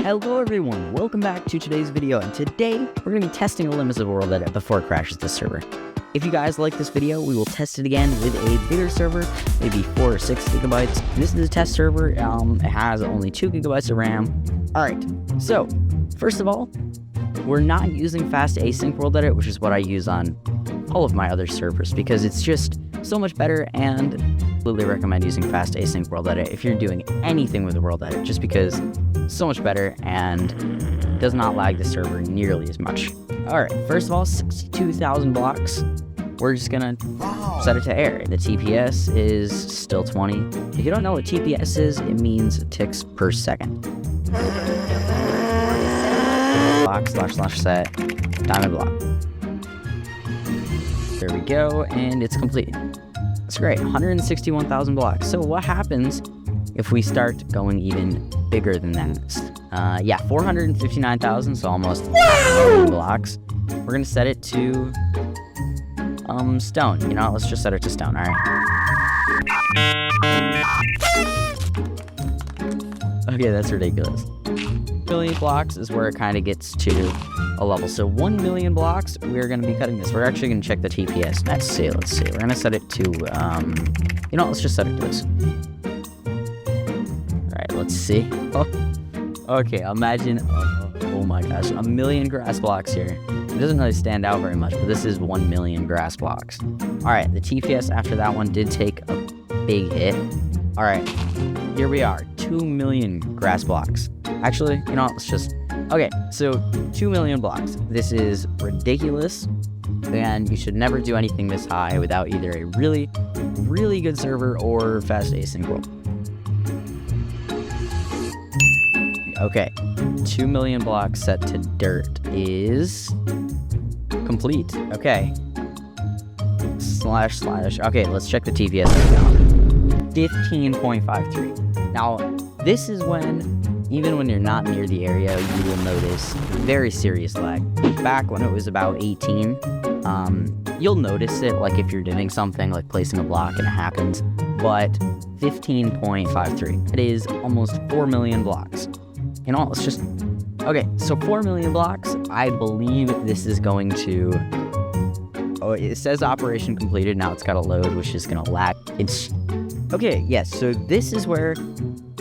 Hello everyone, welcome back to today's video, and today we're going to be testing the limits of World Edit before it crashes the server. If you guys like this video, we will test it again with a bigger server, maybe 4 or 6 gigabytes. This is a test server, it has only 2 gigabytes of RAM. Alright, so first of all, we're not using fast async World Edit, which is what I use on all of my other servers, because it's just so much better, and absolutely recommend using fast async World Edit if you're doing anything with the World Edit, just because it's so much better and does not lag the server nearly as much. Alright, first of all, 62,000 blocks. We're just gonna set it to air. The TPS is still 20. If you don't know what TPS is, it means ticks per second. Block / set diamond block. There we go, and it's complete. That's great, 161,000 blocks. So what happens if we start going even bigger than that? Yeah, 459,000, so almost 1,000 blocks. We're gonna set it to stone. You know, let's just set it to stone. All right. Okay, that's ridiculous. 1 million blocks is where it kind of gets to a level. So 1 million blocks, we're going to be cutting this. We're actually going to check the TPS. Let's see. We're going to set it to, you know, let's just set it to this. All right, let's see. Oh, okay, imagine, oh my gosh, 1 million grass blocks here. It doesn't really stand out very much, but this is 1 million grass blocks. All right, the TPS after that one did take a big hit. All right, here we are, 2 million grass blocks. Actually, you know, let's just, okay, so 2 million blocks. This is ridiculous, and you should never do anything this high without either a really, really good server or fast async world. Okay, 2 million blocks set to dirt is complete. Okay. / okay, let's check the TPS right now. 15.53. Now, this is when, even when you're not near the area, you will notice very serious lag. Back when it was about 18, you'll notice it, like if you're doing something like placing a block and it happens, but 15.53. It is almost 4 million blocks. You know, let's just, okay, so 4 million blocks, I believe this is going to, oh, it says operation completed, now it's got to load, which is going to lag. It's, okay, yes, so this is where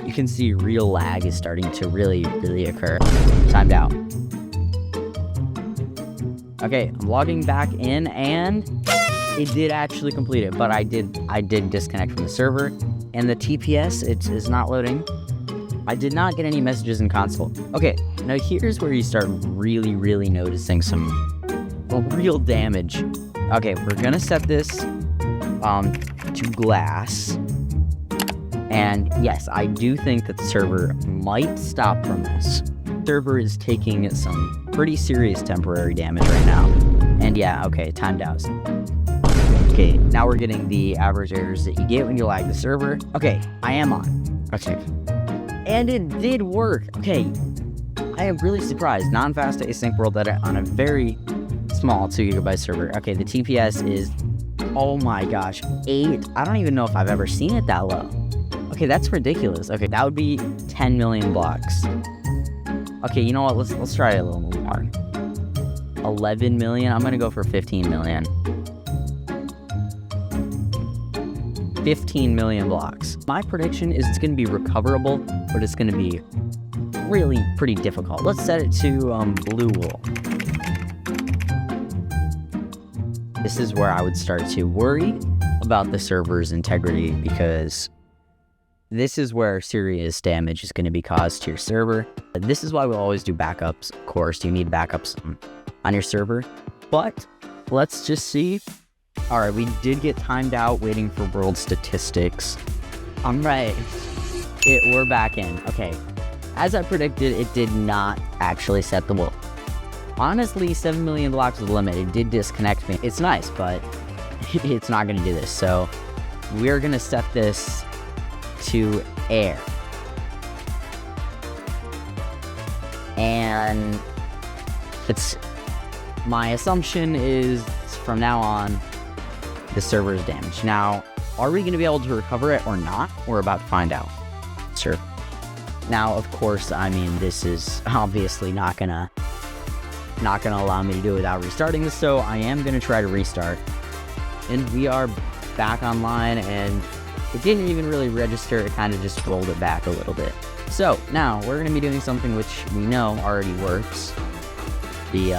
you can see real lag is starting to really occur. Timed out. Okay, I'm logging back in, and it did actually complete it, but I did disconnect from the server, and the TPS, it's not loading. I did not get any messages in console. Okay, now here's where you start really noticing some real damage. Okay, we're gonna set this to glass. And yes, I do think that the server might stop from this. The server is taking some pretty serious temporary damage right now. And yeah, okay, timed out. Okay, now we're getting the average errors that you get when you lag the server. Okay, I am on. Okay. And it did work. Okay, I am really surprised. Non-fast async World Edit on a very small 2 gigabyte server. Okay, the TPS is, oh my gosh, 8. I don't even know if I've ever seen it that low. Okay, that's ridiculous. Okay, that would be 10 million blocks. Okay, you know what? Let's try it a little more. 11 million. I'm gonna go for 15 million. 15 million blocks. My prediction is it's gonna be recoverable, but it's gonna be really pretty difficult. Let's set it to blue wool. This is where I would start to worry about the server's integrity, because this is where serious damage is going to be caused to your server. This is why we'll always do backups. Of course, you need backups on your server, but let's just see. All right, we did get timed out waiting for world statistics. All right, we're back in. Okay, as I predicted, it did not actually set the wool. Honestly, 7 million blocks is the limit. It did disconnect me. It's nice, but it's not going to do this. So we're going to set this to air. And it's, my assumption is from now on, the server is damaged. Now, are we going to be able to recover it or not? We're about to find out. Sure. Now, of course, I mean, this is obviously not gonna allow me to do it without restarting this, so I am gonna try to restart. And we are back online, and it didn't even really register, it kind of just rolled it back a little bit. So, now, we're gonna be doing something which we know already works. The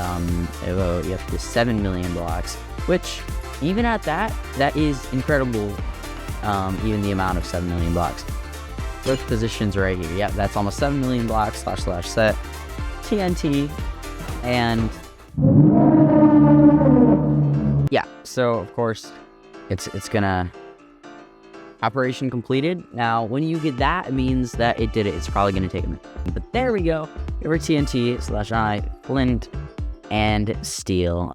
7 million blocks, which, even at that is incredible, even the amount of 7 million blocks. Those positions right here, yeah, that's almost 7 million blocks, / set, TNT, and yeah, so of course, it's gonna, operation completed. Now, when you get that, it means that it did it. It's probably gonna take a minute, but there we go. Over TNT / I, flint, and steel.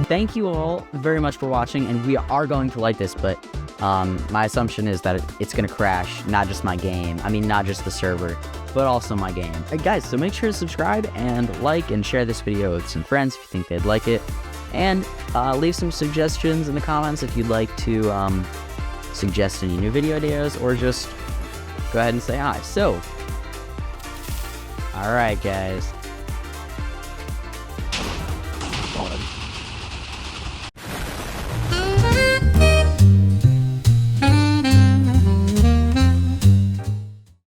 Thank you all very much for watching, and we are going to light this, but my assumption is that it's going to crash, not just my game, not just the server, but also my game. Alright guys, so make sure to subscribe and like and share this video with some friends if you think they'd like it, and leave some suggestions in the comments if you'd like to suggest any new video ideas, or just go ahead and say hi. So, alright guys.